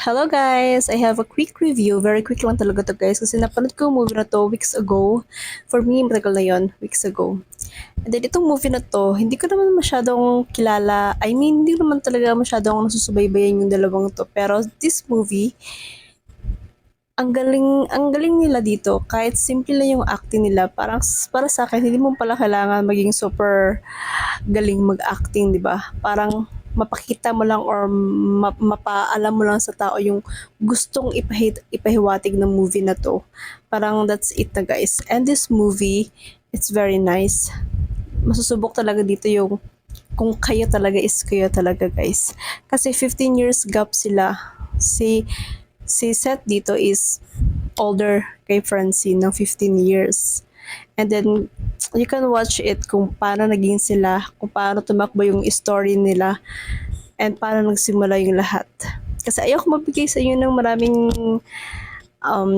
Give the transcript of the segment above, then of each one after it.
Hello guys! I have a quick review. Very quick lang talaga to guys kasi napanood ko yung movie na to weeks ago. For me, matagal na yun, weeks ago. And then itong movie na to, hindi ko naman masyadong kilala. I mean, hindi naman talaga masyadong nasusubaybayan yung dalawang to. Pero this movie, ang galing nila dito. Kahit simple lang yung acting nila, parang para sa akin, hindi mo pala kailangan maging super galing mag-acting, 'di ba? Parang mapakita mo lang or mapaalam mo lang sa tao yung gustong ipahiwatig ng movie na to. Parang that's it na guys. And this movie, it's very nice. Masusubok talaga dito yung kung kayo talaga is kayo talaga guys. Kasi 15 years gap sila. Si si Seth dito is older kay Francine ng 15 years. And then, you can watch it kung paano naging sila, kung paano tumakbo yung story nila, and paano nagsimula yung lahat. Kasi ayoko magbigay sa inyo ng maraming um,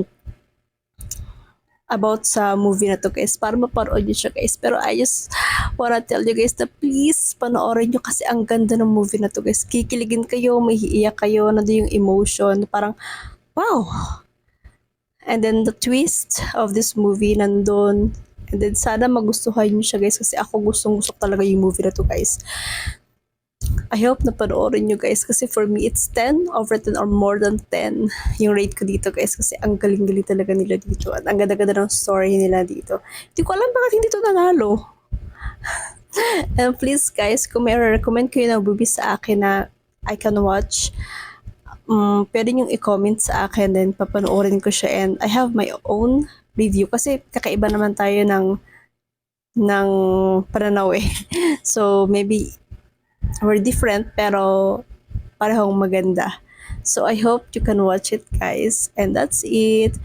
about sa movie na to guys, para maparood nyo siya guys. Pero I just wanna tell you guys na please panoorin nyo kasi ang ganda ng movie na to guys. Kikiligin kayo, mahiiyak kayo, nandun yung emotion, parang wow! And then the twist of this movie nandun. And then sana magustuhan niyo siya guys kasi ako gustong-gusto talaga yung movie na to guys. I hope na panoorin nyo guys kasi for me it's 10 over 10 or more than 10 yung rate ko dito guys kasi ang galing-galing talaga nila dito at ang ganda-ganda ng story nila dito. Hindi ko alam bakit hindi to nanalo. And please guys, kung may recommend kayo ng movie sa akin na I can watch, pwede nyo i-comment sa akin then papanoorin ko siya and I have my own review kasi kakaiba naman tayo ng pananaw eh. So maybe we're different pero parehong maganda. So I hope you can watch it guys and that's it.